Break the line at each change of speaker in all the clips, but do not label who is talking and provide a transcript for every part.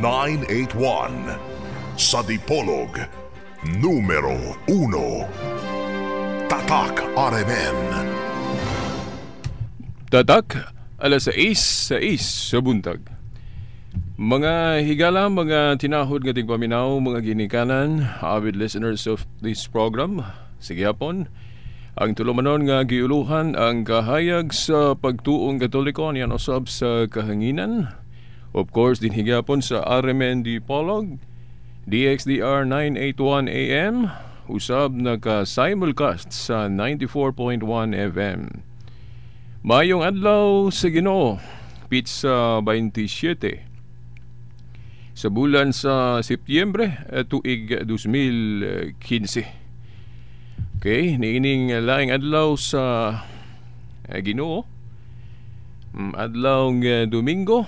981 sa Dipolog numero 1 Tatak RMN.
Tatak, alas 6 sa buntag. Mga higala, mga tinahod nga tigpaminaw, mga ginikanan, avid listeners of this program, sige hapon, ang tulumanon nga giuluhan ang kahayag sa pagtuong Katoliko niyan usab sa kahanginan. Of course, din higapon sa RMN Dipolog, DXDR 981 AM, usab naka-simulcast sa 94.1 FM. Mayong adlaw sa Ginoo, Pizza 27 sa bulan sa Setyembre tuig 2015. Okay, niining laing adlaw sa Ginoo, adlaw ng Domingo.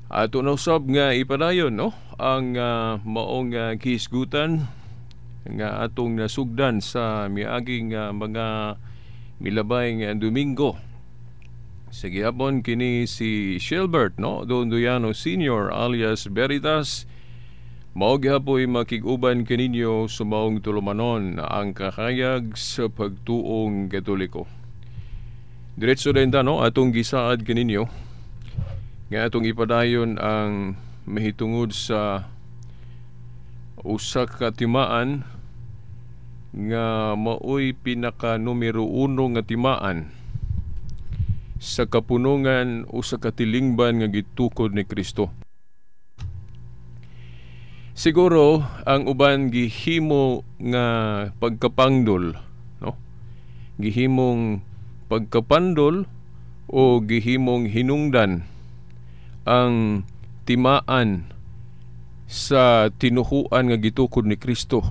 Ato na usab nga ipadayon no ang maong kisgutan nga atong nasugdan sa miaging mga milabay nga Domingo. Sa gihapon kini si Shelbert no Donduyano Sr. alias Veritas. Mao gihapoy makig-uban kaninyo sa maong tulumanon ang kahayag sa pagtuong Katoliko. Diretso din ta no atong gisaad kaninyo nga atong ipadayon ang mahitungod sa usa ka timaan nga maoy pinaka numero 1 nga timaan sa kapunungan o sa katilingban nga gitukod ni Kristo. Siguro ang uban gihimo nga pagkapangdol, no? Gihimong pagkapandol o gihimong hinungdan ang timaan sa tinuhuan nga gitukod ni Kristo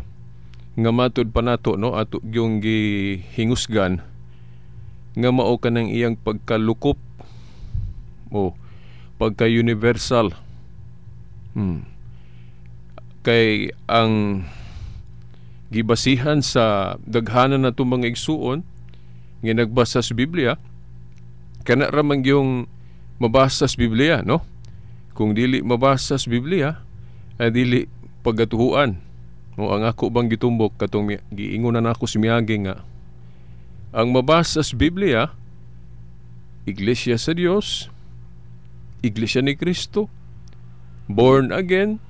nga matud pa nato no ato yung gihingusgan nga mao kanang iyang pagkalukop o pagka-universal. Kay ang gibasihan sa daghanan na itong mga igsuon nga nagbasa sa Biblia, kana ramang yung mabasa sa Biblia, no? Kung dili mabasa sa Biblia, dili pagatuhuan. No, ang ako bang gitumbok katong giingon na ako si Miyagi nga ang mabasa sa Biblia, Iglesia sa Dios, Iglesia ni Kristo, born again,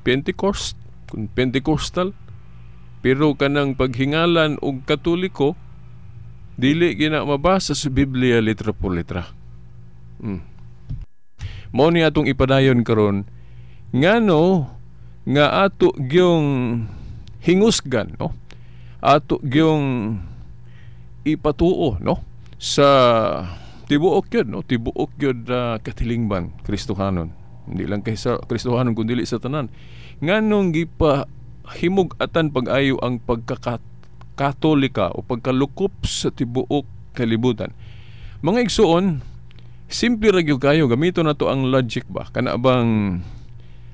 Pentecost, kung Pentecostal, pero kanang paghingalan og Katoliko dili gina mabasa sa Biblia letra por letra. Mao ni atong ipadayon karon ngano nga ato gyung hingusgan no, ato gyung ipatuo no sa tibuok yun no, tibuok yun katilingban Kristohanon. Hindi lang kay sa Kristohanon kundi sa tanan. Nganong gipa himug-atan pag-ayo ang pagkakatolika o pagkalukop sa tibuok kalibutan. Mga igsuon, simple ra gyud kayo gamito na to ang logic ba kana bang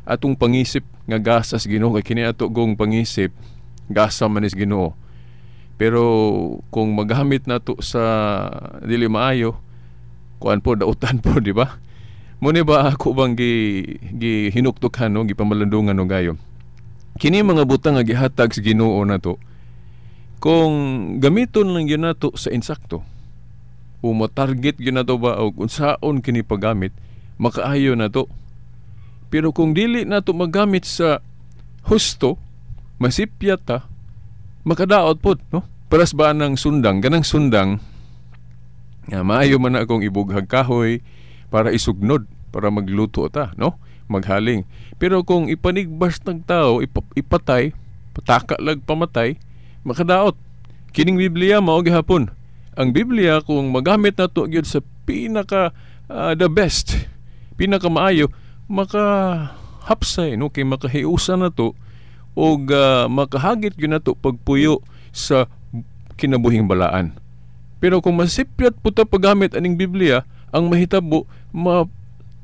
atong pangisip nga gasas Ginoo kay kini ato gong pangisip gasa man is Ginoo. Pero kung magamit na to sa dili maayo, kuan po dautan po di ba? Muna ba ako bang hinuktukan no, gipamalandungan no gayo? Kini mga butang nga gihatag sa Ginoo na to, kung gamiton lang yun na to sa insakto, o matarget yun na to ba, o kung saon kini paggamit, makaayo na to. Pero kung dili na to magamit sa husto, masipyat ta, makadaot po, no? Paras ba ng sundang, ganang sundang, maayo man na akong ibughag kahoy, para isugnod, para magluto ta, no? Maghaling. Pero kung ipanigbas ng tao, ipatay, pataka lag pamatay, makadaot. Kining Biblia mao gihapon. Ang Biblia kung magamit na to gyud sa pinaka the best, pinaka maayo, makahapsay no kay makahiusan na to og makahagit gyud na to pagpuyo sa kinabuhing balaan. Pero kung masipyat po ta paggamit aning Biblia, ang mahitabo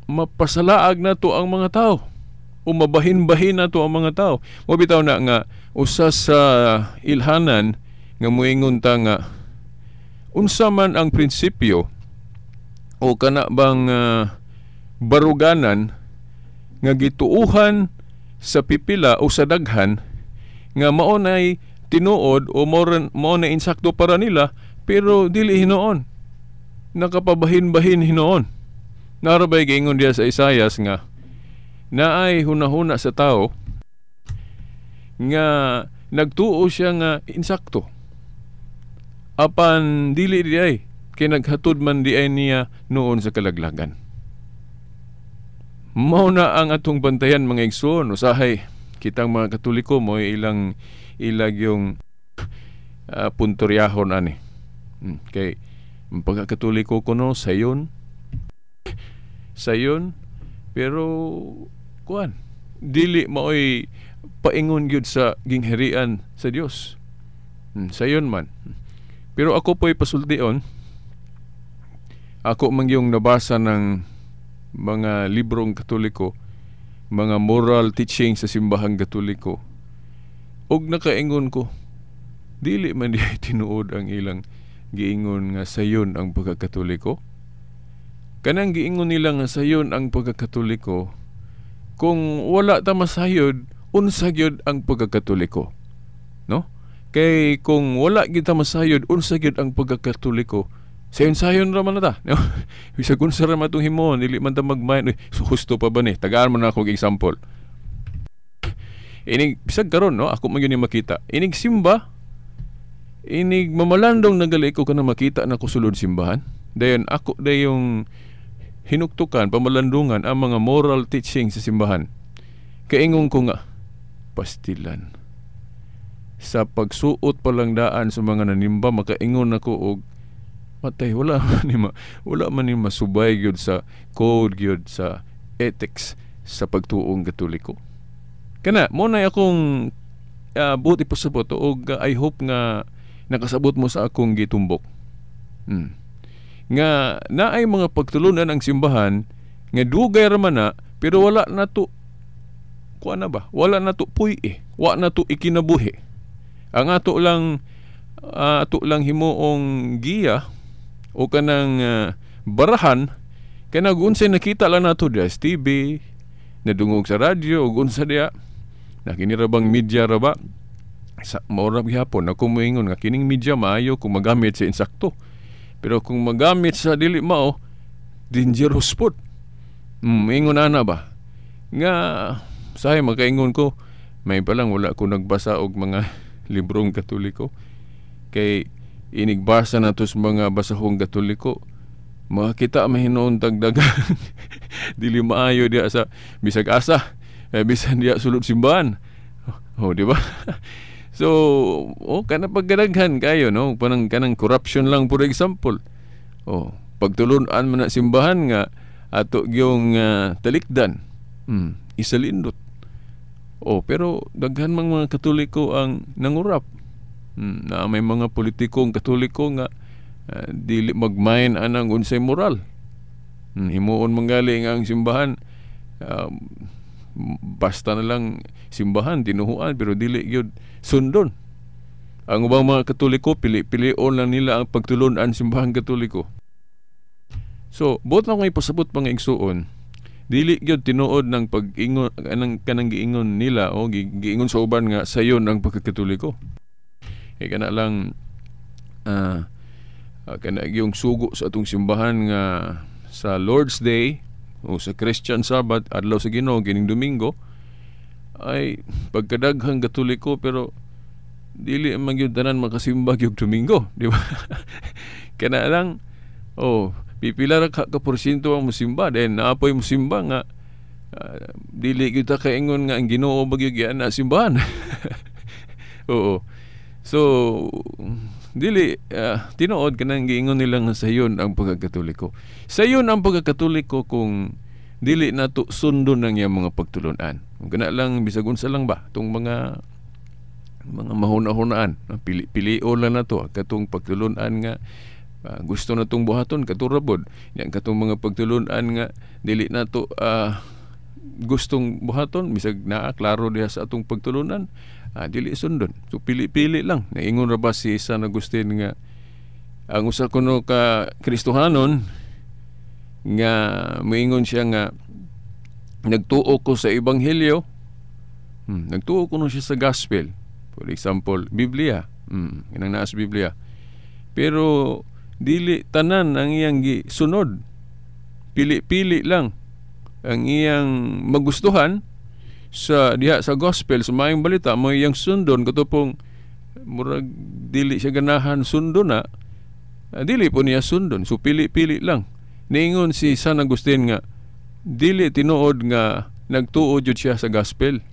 mapasalaag na to ang mga tao o mabahin-bahin na to ang mga tao. Mabitaw na nga usa sa ilhanan nga moingon ta nga unsa man ang prinsipyo o kana bang baruganan nga gituuhan sa pipila o sa daghan nga mao nay tinuod o mao na insakto para nila, pero dili hinoon, nakapabahin-bahin hinoon. Narabay giingon diya sa Isayas nga naay hunahuna sa tao nga nagtuo siya nga insakto, apan dili diay kay naghatod man diay niya noon sa kalaglagan. Mao na ang atong bantayan, mga igsoon. Usahay kitang mga Katoliko mo ilang yung puntoryahon ani. Kay ang pagkakatoliko ko no sayon, pero kuan dili maoy paingon gyud sa gingharian sa Dios. Sayon man. Pero ako po'y pasultion, ako man yung nabasa ng mga librong Katoliko, mga moral teaching sa simbahang Katoliko, og nakaingon ko dili man di tinuod ang ilang giingon nga sayon ang pagkakatoliko. Kanang giingon nila nga sayon ang pagkakatoliko, kung wala ta masayod, unsa gyud ang pagkakatoliko, no? Kay kung wala kita masayod, unsa gyud ang pagkakatoliko, sayon-sayon ra man na ta, no? Bisag unsa ra man itong himon, dili man ta magmayan. So husto pa ba ni? Tagaan mo na ako example. Inig bisag karon, no, ako man yun makita, inig simba, inig mamalandong nagali ko kana makita na ko sulod simbahan, dayon ako dayong hinuktukan pamalandungan ang mga moral teaching sa simbahan. Kaingon ko nga pastilan sa pagsuot pa lang daan sa mga nanimba, makaingon ako og matay wala man ni masubay gyud sa code gyud sa ethics sa pagtuong Katoliko. Kana mo na akong buti pasabot, og I hope nga nakasabot mo sa akong gitumbok. Nga naay mga pagtulunan ang simbahan nga dugay ra man na, pero wala na to kuan na ba? Wala na to puy wala na to ikinabuhi. Ang ato lang himuong giya o kanang barahan kanang unsay nakita lang nato diya sa TV, nadungog sa radyo o unsa diya nakinirabang media ra ba sa maurab gihapon. Ako moingon nga kining media maayo kung magamit sa insakto, pero kung magamit sa dili mao, dangerous pod. Ingon ana ba nga sahay makaingon ko, may palang wala ko nagbasa og mga librong Katoliko, kay inigbasa na to sa mga basahong Katoliko, makakita mahinoon tagdagan dili maayo diya sa bisag asa, bisan diya sulod simbahan. Di ba? So, kana paggadaghan kayo, no? Kanang corruption lang, for example. Pagtulunan man na simbahan nga ato gyung talikdan. Isalindot. Pero daghan mang mga Katoliko ang nangurap. Na may mga politikong Katoliko nga dili magmain anang unsay moral. Himuon manggali nga ang simbahan, basta na lang simbahan tinuhuan, pero dili gyud sundon. Ang ubang mga Katoliko pili-pilion lang nila ang pagtulunan simbahan Katoliko. So buot na kong ipasabot mga igsuon, dili gyud tinuod ng pag-ingon kanang giingon nila o giingon sa uban nga sayon ang pagkakatoliko. Kana lang kana yung sugo sa atong simbahan nga sa Lord's Day o sa Christian Sabbath, adlaw sa Ginoo kining Domingo, ay pagkadaghang Katoliko, pero dili man gyud tanan makasimba gyud Domingo, di ba? Kana lang pipila ra ka porsyento ang musimba, then naapoy musimba nga dili gyud ta kaingon nga ang Ginoo bagyog yan na simbahan. Oo. So dili tinuod kanang giingon nila nga sayon ang pagkakatoliko. Sayon ang pagkakatoliko kung dili nato sundon ang iyang mga pagtulunan. Kana lang bisag unsa lang ba tong mga mahuna-hunaan, pili-pilio lang nato katong pagtulunan nga gusto na tong buhaton katurabod. Yang katong mga pagtulunan nga dili nato gustong buhaton, bisag naa klaro diha sa atong pagtulunan, dili sundon. So pili-pili lang. Naingon ra ba si San Agustin nga ang usa kuno ka Kristohanon nga moingon siya nga nagtuo ko sa ebanghelyo, nagtuo ko na siya sa gospel. For example, Biblia. Kinang naa sa Biblia. Pero dili tanan ang iyang gisunod. Pili-pili lang ang iyang magustuhan sa diha sa gospel, sa maayong balita, mo iyang sundon katupong murag dili siya ganahan sundo na, dili po niya sundon. So pili-pili lang. Niingon si San Agustin nga dili tinuod nga nagtuo jud siya sa gospel.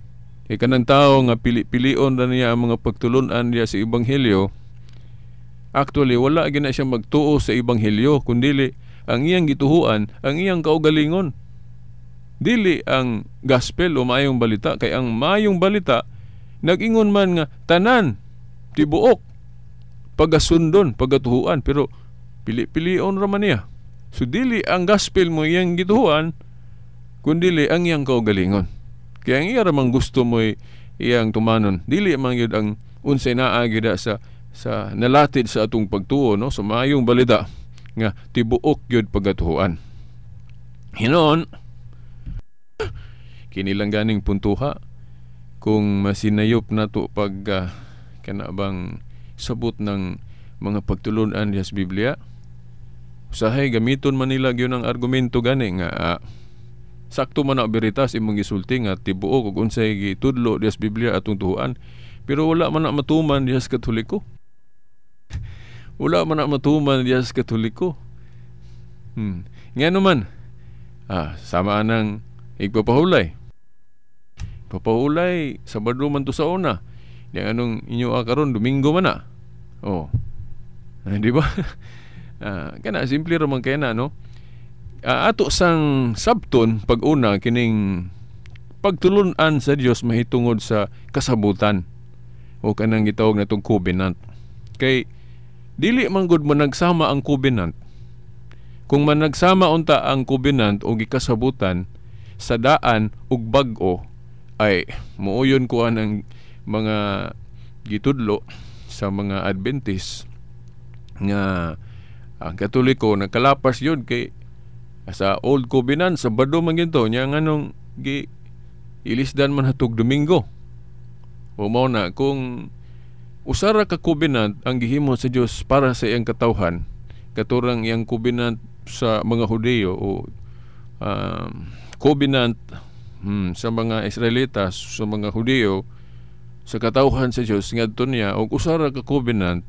Kanang tao nga pili-pilion na niya ang mga pagtulunan niya sa ebanghelyo, actually wala gina siya magtuo sa ebanghelyo, kundi ang iyang gituhuan, ang iyang kaugalingon, dili ang gospel o maayong balita. Kay ang maayong balita nag-ingon man nga tanan tibuok pagasundon, pagatuhuan, pero pili-pilion ra man niya. So dili ang gospel mo iyang gituhuan, kundi ang iyang kaugalingon. Kaya ang iya ramang gusto mo iyang tumanon, dili man yun ang unsay naa gid sa nalatid sa atong pagtuo, no, sa maayong balita nga tibuok yun pagatuhuan. Hinon, kinilang ganing puntuha kung masinayop nato pag kanabang sabot ng mga pagtulunan sa Biblia. Usahay gamiton man nila gyud ang argumento gani nga sakto man na beritas imong gisulti nga tibuok ug unsay gitudlo sa Biblia atong tuhuan, pero wala man na matuman diha sa Katoliko. Wala man na matuman diya sa Katoliko. Nga naman, sama nang igpapahulay. Papahulay, Sabado man to sa una. Di anong inyo karon Domingo man na. Di ba? Kana, simple ramang kaya na, no? Ato sang sabton, pag-una, kining pagtulunan sa Dios mahitungod sa kasabutan. O kanang gitawag na itong covenant. Kay, dili man gud man nagsama ang covenant. Kung man nagsama unta ang covenant o gikasabutan sa daan ug bag-o, ay muuyon ko ang mga gitudlo sa mga Adventist nga ang Katoliko nagkalapas yun kay sa Old Covenant sa Sabado man ginto nya nganong ilisdan man hatog Domingo. O mao na kung usara ka covenant ang gihimo sa Dios para sa iyang katawhan, katurang iyang covenant sa mga Hudeo o covenant sa mga Israelitas, sa mga Hudeo, sa katawhan sa Dios ngadto niya, og usara ka covenant,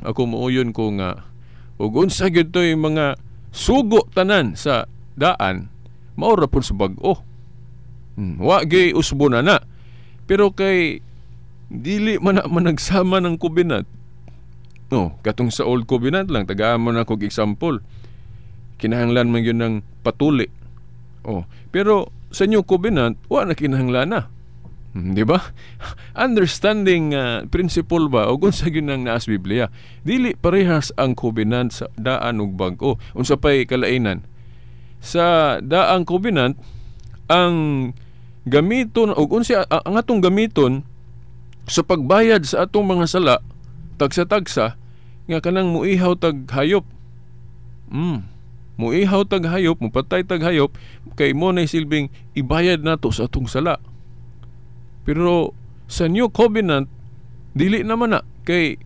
ako muuyon ko nga ug unsa gyud toy mga sugo tanan sa daan maura pud sa bag-o. Wa gyud usbo na. Pero kay dili man nagsama ng covenant. Katong sa Old Covenant lang, tagaan mo na kog example. Kinahanglan man yun ng patuli. Pero sa New Covenant, wa na kinahanglan na. Di ba? Understanding principle ba o unsa gyud nang naas Biblia. Dili parehas ang covenant sa daan ug bag-o. Unsa pay kalainan? Sa daang covenant, ang gamiton o unsa ang atong gamiton sa pagbayad sa atong mga sala tagsa-tagsa nga kanang muihaw tag hayop. Muihaw tag hayop, mupatay tag hayop kay mo na silbing ibayad nato sa atong sala. Pero sa New Covenant dili naman na kay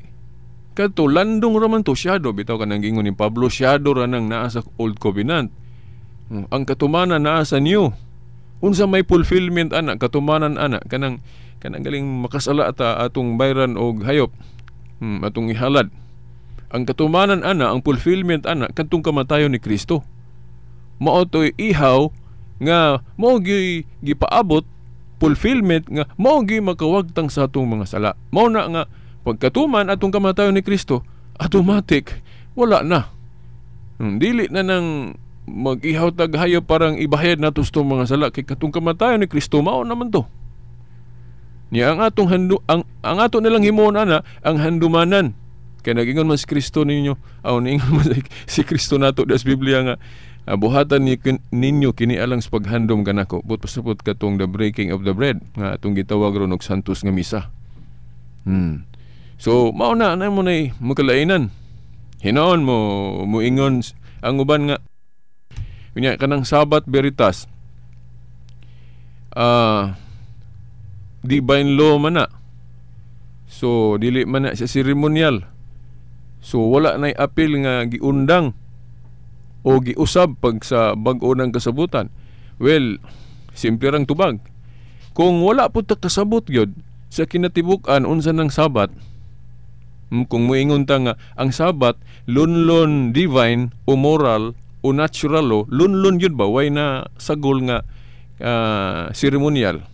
kadto landong ra man to, shadow bitaw kanang gingon ni Pablo, shadow ra nang naa sa Old Covenant. Ang katumanan naa sa New. Unsa may fulfillment ana, katumanan ana kanang galing makasala ta atong bayran og hayop, atong ihalad. Ang katumanan ana, ang fulfillment ana kadtong kamatayon ni Kristo. Mao toy ihaw nga mao gipaabot, fulfillment nga mao gi makawagtang sa atong mga sala. Mao na nga pagkatuman atong kamatayon ni Kristo, automatic wala na. Dili na nang mag-ihaw tag hayop parang ibahayad nato sa mga sala kay katong kamatayon ni Kristo mao naman to. Niya ang atong ang ato nilang himuon ana ang handumanan. Kaya nagingon man si Kristo ninyo, ningon man si Kristo nato sa Biblia nga buhatan ninyo kini alang sa paghandom kanako. But pasapot katong the breaking of the bread nga atong gitawag ron og santos nga misa. So mao na mo nay makalainan. Hinoon mo ingon ang uban nga kanang Sabat Veritas divine law man na. So dili man na siya ceremonial. So wala nay apil nga giundang o giusab pag sa bag-o ng kasabutan. Well, simple rang tubag. Kung wala po ta kasabot gyud sa kinatibuk-an unsa ng Sabat, kung moingon ta nga ang Sabat lunlon divine o moral o natural law, lunlon yun ba way na sagol nga ceremonial.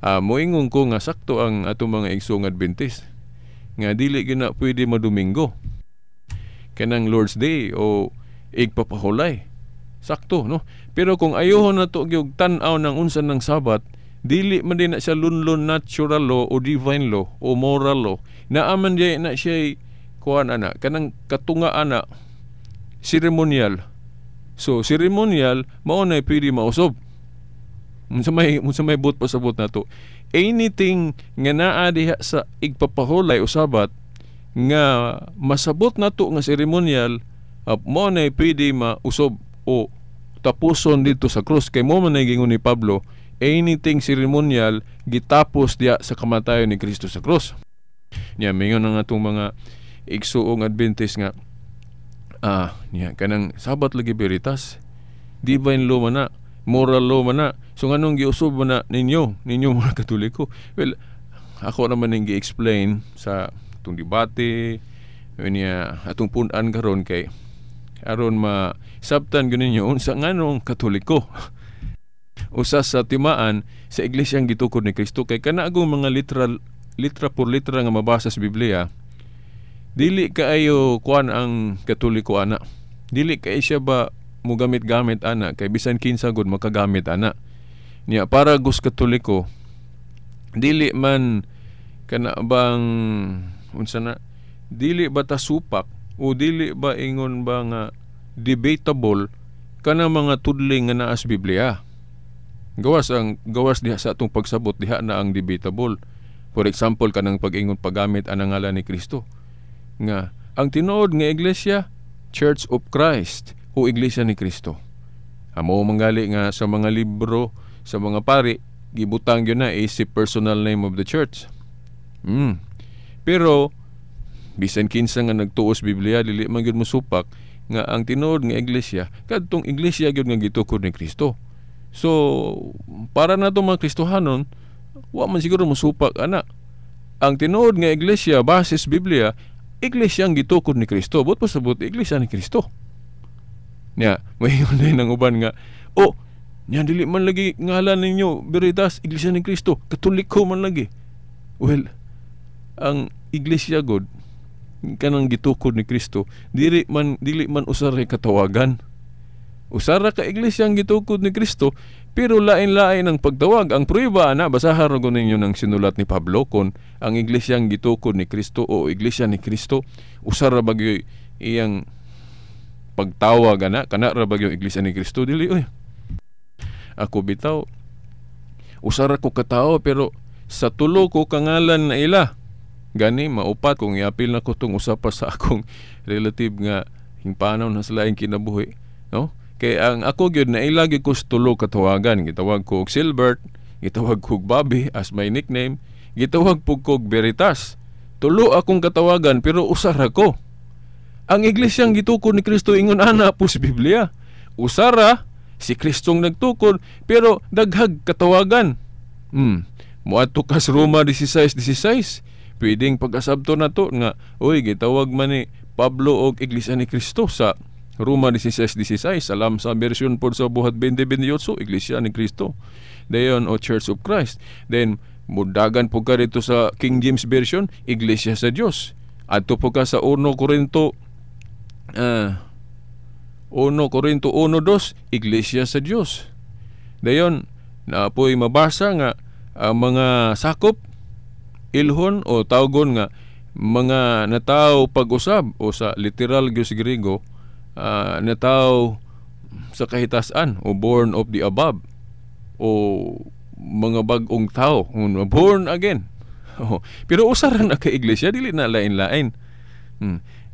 Moingon ko nga sakto ang ato mga igsong Adventist nga dili gina pwede madomingo kanang Lord's Day o igpapahulay. Sakto, no? Pero kung ayohon na to gyud tan-aw ng unsa ng Sabat, dili man din na siya lunlon natural law o divine law o moral law. Naaman di na siya kuan ana kanang katunga ana ceremonial. So ceremonial mao na pwede mausob. Unsa may but pasabot na to. Anything nga naa diha sa igpapahulay o Sabat nga masabot na to nga ceremonial, mo na pwede mausob o tapuson dito sa krus. Kay mo man gingon ni Pablo, anything ceremonial gitapos diya sa kamatayon ni Kristo sa krus. Niya mingon ang atong mga igsuong Adventist nga niya kanang Sabat lagi veritas, divine law man na, moral law man na. So nganong giusob man na ninyo mga Katoliko? Well, ako naman ning gi-explain sa itong debate niya atong punan karon kay aron sabtan gyud ninyo unsa nganong Katoliko. Usa sa timaan sa iglesyang gitukod ni Kristo kay kanagong mga litra por litra nga mabasa sa Biblia, dili kaayo kuan ang Katoliko ana. Dili kay siya ba mo gamit-gamit ana kay bisan kinsa gud makagamit ana. Niya para gus Katoliko, dili man kana bang unsa na, dili ba ta supak o dili ba ingon ba nga debatable kana mga tudling nga naa sa Biblia. Gawas diha sa atong pagsabot diha na ang debatable. For example kanang pag-ingon paggamit ang ngalan ni Kristo nga ang tinuod nga iglesia Church of Christ o Iglesia ni Kristo. Amo manggali nga sa mga libro sa mga pari gibutang yun na is the personal name of the church. Pero bisan kinsa nga nagtuos Biblia dili man gyud mosupak nga ang tinuod nga iglesia kadtong iglesia gyud nga gitukod ni Kristo. So para na itong mga Kristohanon, wa man siguro mosupak ana. Ang tinuod nga iglesia base sa Biblia, iglesia ang gitukod ni Kristo. But pasabot iglesia ni Kristo. Nya, may yun ng uban nga, nya dili man lagi ngalan ninyo Veritas Iglesia ni Kristo, Katoliko man lagi. Well, ang iglesia god kanang gitukod ni Kristo, dili man usara katawagan. Usara ka iglesia ang gitukod ni Kristo, pero lain-lain ang pagtawag. Ang prueba na basahan ra ninyo ng sinulat ni Pablo kon ang iglesia ang gitukod ni Kristo o iglesia ni Kristo, usara bagyo iyang pagtawag ana kana ra bagyo iglesia ni Kristo dili ako bitaw usara ko katao pero sa tulo ko kangalan na ila gani maupat kung iapil na ko tong usa pa sa akong relative nga hingpanaw na sa laing kinabuhi, no? Kay ang ako gyud na ilagi ko sa tulo katawagan, gitawag ko og Silbert, gitawag ko og Bobby as my nickname, gitawag pug ko og Veritas. Tulo akong katawagan pero usara ko. Ang iglesyang gitukod ni Kristo ingon ana po sa Biblia. Usara si Kristong nagtukod pero daghag katawagan. Moadto ka sa Roma 16:16. Pwedeng pag-asabto na to nga gitawag man ni Pablo og iglesia ni Kristo sa Roma 16:16. Alam sa version pod sa buhat 20:28 iglesia ni Kristo. Dayon o Church of Christ. Then mudagan po ka dito sa King James version, iglesia sa Dios. Adto po ka sa 1 Korinto 1:2, iglesia sa Dios. Dayon na po'y mabasa nga ang mga sakop ilhon o tawgon nga mga nataw pag-usab o sa literal gyud sa Griego nataw sa kahitasan o born of the above o mga bag-ong tao, born again. Pero usara na ka iglesia dili na lain-lain.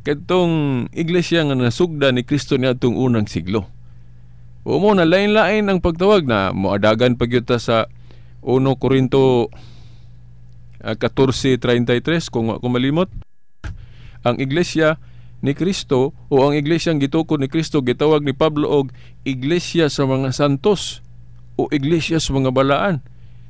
Kadtong iglesia nga nasugda ni Kristo niadtong unang siglo. O mo na lain-lain ang pagtawag na moadagan pagyuta sa 1 Korinto 14:33 kung ako malimot. Ang iglesia ni Kristo o ang iglesyang gitukod ni Kristo gitawag ni Pablo og iglesia sa mga santos o iglesia sa mga balaan.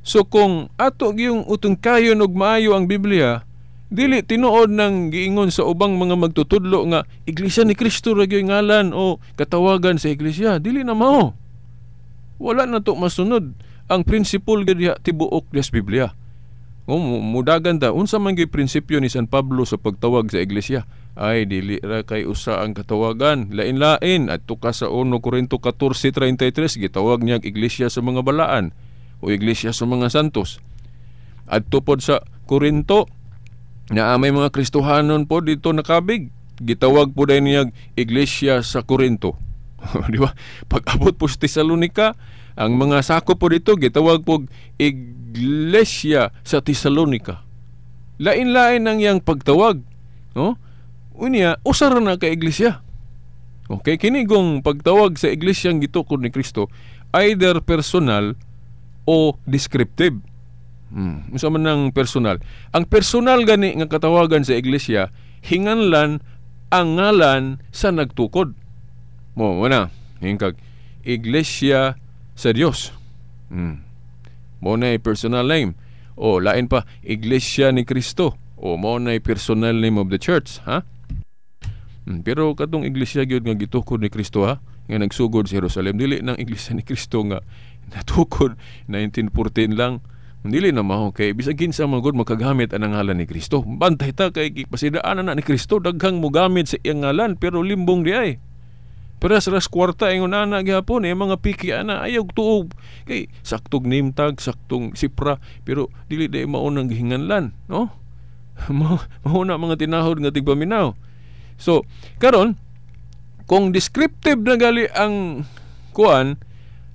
So kung ato gyung utungkayon og maayo ang Biblia, dili tinuod ng giingon sa ubang mga magtutudlo nga iglesia ni Kristo ra gyud ngalan o katawagan sa iglesia. Dili na mao. Wala na to masunod ang prinsipul diha tibuok des Biblia. Mudagan ta unsa man gyud prinsipyo ni San Pablo sa pagtawag sa iglesia. Ay dili ra kay usa ang katawagan, lain-lain. Adto ka sa 1 Korinto 14:33 gitawag niya iglesia sa mga balaan o iglesia sa mga santos. Adto pod sa Korinto na may mga Kristohanon po dito nakabig, gitawag po din niya iglesia sa Korinto. Di ba? Pag-abot po sa Tesalonika, ang mga sakop po dito gitawag po iglesia sa Tesalonika. Lain-lain ang yang pagtawag, no? Unya usar na ka iglesia. Okay, kinigong pagtawag sa iglesyang gitukod ni Kristo either personal o descriptive. Unsa man ang personal? Ang personal gani nga katawagan sa iglesia hinganlan ang ngalan sa nagtukod. Mo na hingkag iglesia sa Dios. Mo na personal name. O lain pa iglesia ni Kristo. O mo na personal name of the church, ha? Pero katong iglesia gyud nga gitukod ni Kristo, ha, nga nagsugod sa Jerusalem, dili nang iglesia ni Kristo nga natukod 1914 lang. Dili na mao kay bisag kinsa man gud makagamit ang ngalan ni Kristo. Bantay ta kay pasidaan na ni Kristo daghang mogamit sa iyang ngalan pero limbong di ay. Peras kwarta ingon ana gihapon mga piki ana ayaw tuog kay saktong name tag, saktong sipra pero dili day mao nang gihinganlan, no? Mao na mga tinahod nga tigpaminaw. So, karon kung descriptive na gali ang kuan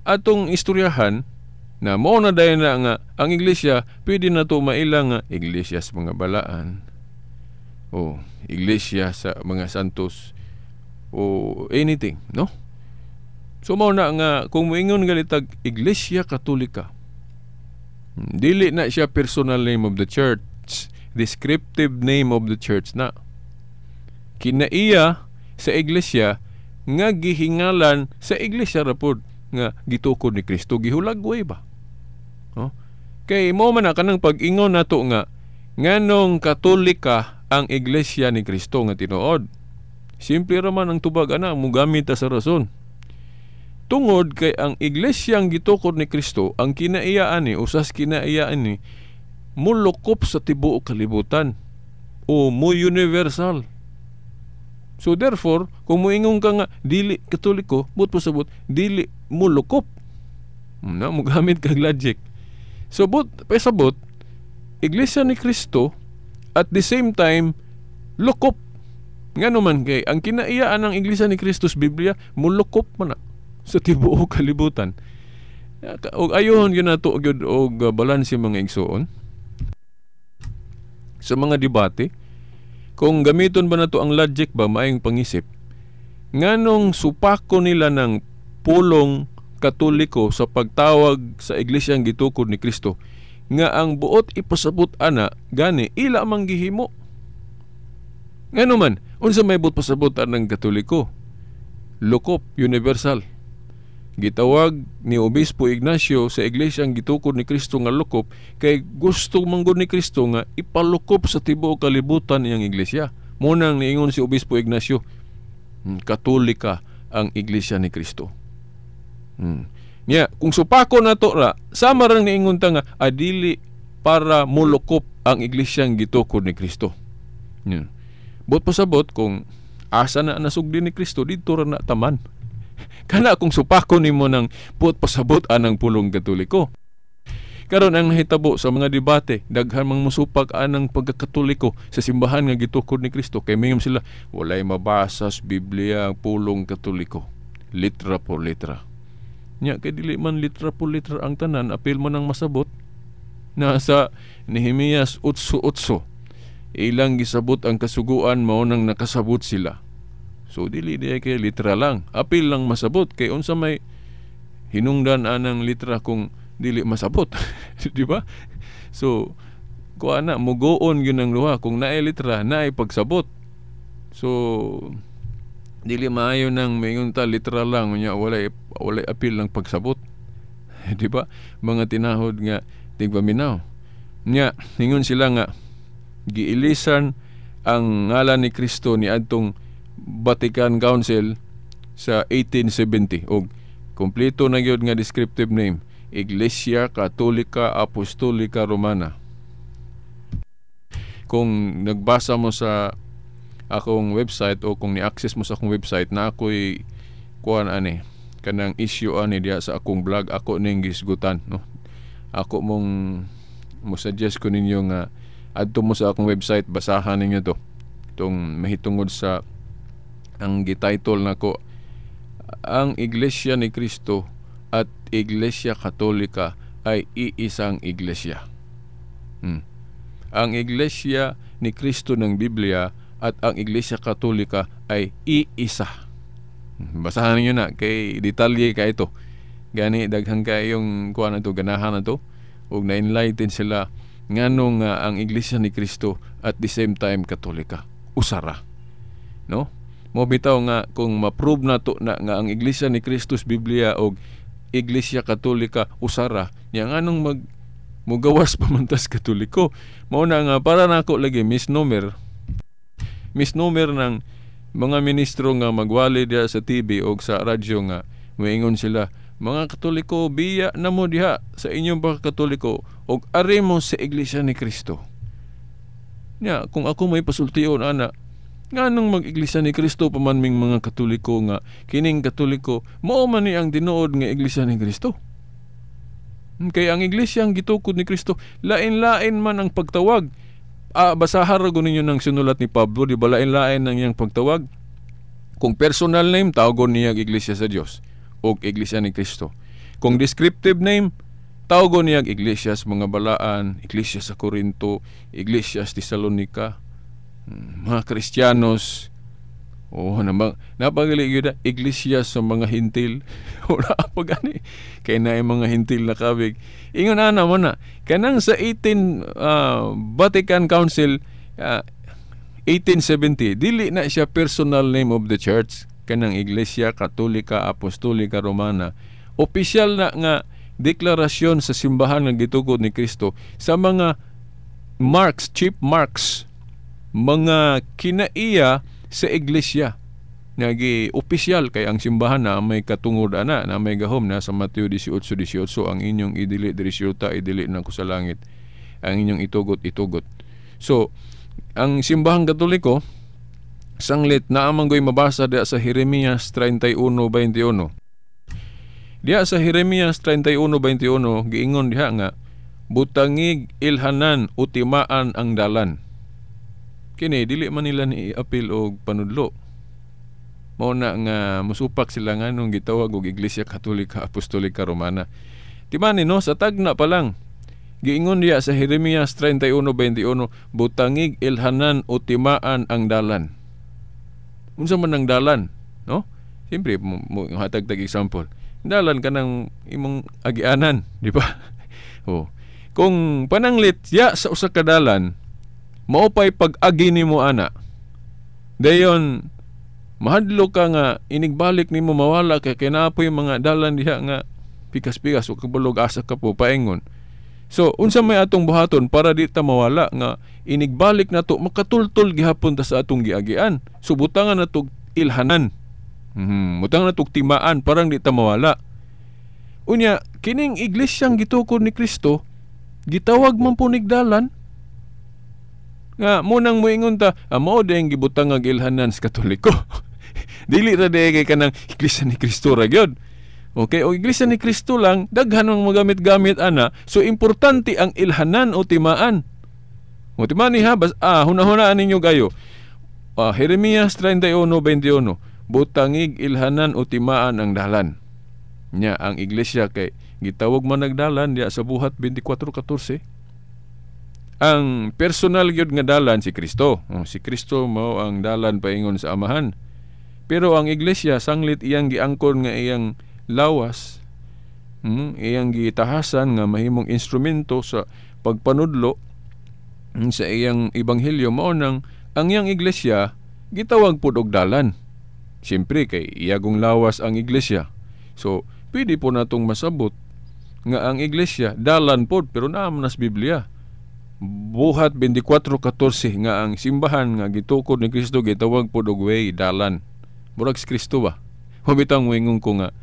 atong istoryahan na mao na dayon na nga ang iglesia pwede na to mailang nga iglesia sa mga balaan o iglesia sa mga santos o anything, no? So mao na nga kung moingon gali tag iglesia katolika, dili na siya personal name of the church, descriptive name of the church na. Kinaiya sa iglesia nga gihingalan sa iglesia rapod nga gitukod ni Kristo, gihulagway ba? No? Kay mo man na kanang pag-ingon nato nga nganong katolika ang iglesia ni Kristo nga tinuod. Simple ra man ang tubag ana, mugamit ta sa rason. Tungod kay ang iglesyang gitukod ni Kristo, ang kinaiyaan ni usas kinaiyaan ni mulukop sa tibuok kalibutan o mo universal. So therefore, kung moingon ka nga dili katoliko, but pasabot dili mo lukop. Na mo gamit kag logic. So but pasabot iglesia ni Kristo at the same time lukop. Ngano man kay ang kinaiyaan ng iglesia ni Kristo sa Biblia, mo lukop man na sa tibuok kalibutan. Og ayon gyud nato gyud og balanse mga igsoon. Sa mga debate, kung gamiton ba nato ang logic ba maayong pangisip, nganong supako nila ng pulong katoliko sa pagtawag sa iglesyang gitukod ni Kristo nga ang buot ipasabot ana gani ila mang gihimo. Ngano man unsa may buot pasabot ng katoliko? Lukop universal. Gitawag ni Obispo Ignacio sa iglesyang gitukod ni Kristo nga lukop kay gusto manggod ni Kristo nga ipalukop sa tibuok kalibutan iyang iglesia. Munang niingon si Obispo Ignacio, katolika ang iglesia ni Kristo. Kung supako nato ra, sama rang niingon ta nga adili para mulukop ang iglesyang gitukod ni Kristo. Bot pasabot kung asa na nasugdi ni Kristo dito ra na taman. Kana kung supako nimo ng puot pasabot anang pulong katoliko. Karon ang nahitabo sa mga debate, daghan mang musupak anang pagkakatoliko sa simbahan nga gitukod ni Kristo kay mayong sila walay mabasa sa Biblia ang pulong katoliko. Litra por litra. Nya kay dili man litra por litra ang tanan, apil mo nang masabot na sa Nehemias 8:8. Ilang gisabot ang kasuguan mao nang nakasabot sila. So dili diay kay literal lang, apil lang masabot kay unsa may hinungdan anang litra kung dili masabot. Di ba? So kuha na, mugoon yun ang luha. Kung naay litra, naay pagsabot. So dili maayo nang mayon ta litra lang nya walay apil lang pagsabot. Di ba? Mga tinahod nga tigpaminaw. Nya ningon sila nga giilisan ang ngalan ni Kristo ni adtong Vatican Council sa 1870 og kompleto na gyud nga descriptive name, Iglesia Katolika Apostolika Romana. Kung nagbasa mo sa akong website o kung ni-access mo sa akong website na ako'y kuan ani kanang issue ani diya sa akong blog, ako ning gisgutan, no. Ako mong mo suggest ko ninyo nga adto mo sa akong website, basahan ninyo to. Itong mahitungod sa ang gititle nako, ang Iglesia ni Kristo at Iglesia Katolika ay iisang iglesia. Ang Iglesia ni Kristo ng Biblia at ang Iglesia Katolika ay iisa. Basahan niyo na kay detalye ka ito. Gani daghang kayong kuan na to, ganahan na to, ug na-enlighten sila nganong ang Iglesia ni Kristo at the same time Katolika usara, no? Mo bitaw nga kung ma-prove na to na nga ang Iglesia ni Kristo Biblia o Iglesia Katolika usara, nya nganong mugawas pamantas Katoliko. Mao na nga para nako lagi misnomer ng mga ministro nga magwali diha sa TV o sa radyo nga moingon sila, mga Katoliko, biya na mo diha sa inyong mga Katoliko og ari mo sa Iglesia ni Kristo. Nya kung ako may pasultiyon ana, nganong mag-Iglesia ni Kristo pamanming mga Katoliko nga kining Katoliko mao man ni ang tinuod nga Iglesia ni Kristo. Kaya ang iglesia ang gitukod ni Kristo, lain-lain man ang pagtawag. Basahan ra ninyo ng sinulat ni Pablo, di ba lain-lain ang iyang pagtawag. Kung personal name, tawagon niya Iglesia sa Dios o Iglesia ni Kristo. Kung descriptive name, tawagon niya Iglesia sa mga balaan, Iglesia sa Corinto, Iglesia sa Thessalonica, mga Kristiyanos, napagali yun na Iglesia sa mga hintil. Wala pa gani kay na yung mga hintil na kabig. Ingon na naman na kanang sa 18 Vatican Council 1870, dili na siya personal name of the church, kanang Iglesia Katolika Apostolika Romana. Opisyal na nga deklarasyon sa simbahan nga gitukod ni Kristo sa mga marks, chief marks, mga kinaiya sa iglesia. Nagi opisyal kay ang simbahan na may katungod na may gahom na sa Mateo 18:18, ang inyong idili diri syuta, idili na ko sa langit, ang inyong itugot. So ang simbahang Katoliko sanglit na amanggoy mabasa diya sa Jeremias 31:21. Diya sa Jeremias 31:21 giingon diha nga, butangig ilhanan utimaan ang dalan. Kini dili man nila ni apil og panudlo. Mao na nga musupak sila nganong gitawag og Iglesia Katolika Apostolika Romana. Timani no, sa tagna pa lang giingon diya sa Jeremias 31:21, butangig ilhanan utimaan ang dalan. Unsa man ang dalan, no? Siyempre mo hatag-tag example. Dalan kanang imong agianan, di ba? Kung pananglit ya sa usa ka dalan, mao pay pag-agi nimo ana, dayon mahadlo ka nga inigbalik nimo mawala kay kinapoy mga dalan diha nga pikas-pikas o kabulog asa ka po paingon. So unsa may atong buhaton para di ta mawala nga inigbalik nato makatultol gihapon ta sa atong giagian. So butangan nato ilhanan, butangan nato timaan parang di ta mawala. Unya kining iglesyang gitukod ni Kristo gitawag man po dalan nga munang moingon ta, mao dayang gibutang nga ilhanan sa Katoliko. Dili ra day kay kanang Iglesia ni Kristo ra gyud. Okay, o Iglesia ni Kristo lang daghan ang magamit-gamit ana, so importante ang ilhanan o timaan. O timaan ni habas hunahunaan ninyo gayo. Jeremias 31:21, butangig ilhanan o timaan ang dalan. Nya ang iglesia kay gitawag man nagdalan diya sa buhat 24:14. Ang personal gyud nga dalan si Kristo. Si Kristo mao ang dalan paingon sa Amahan. Pero ang iglesia sanglit iyang giangkon nga iyang lawas, iyang gitahasan nga mahimong instrumento sa pagpanudlo sa iyang ebanghelyo, mao nang ang iyang iglesia gitawag pud og dalan. Siyempre kay iyagong lawas ang iglesia. So pwede po natong masabot nga ang iglesia dalan pod, pero naam nas Biblia. Buhat 24:14 nga ang simbahan nga gitukod ni Kristo gitawag pod og way, dalan. Murag si Kristo ba? Mabitang wingong ko nga,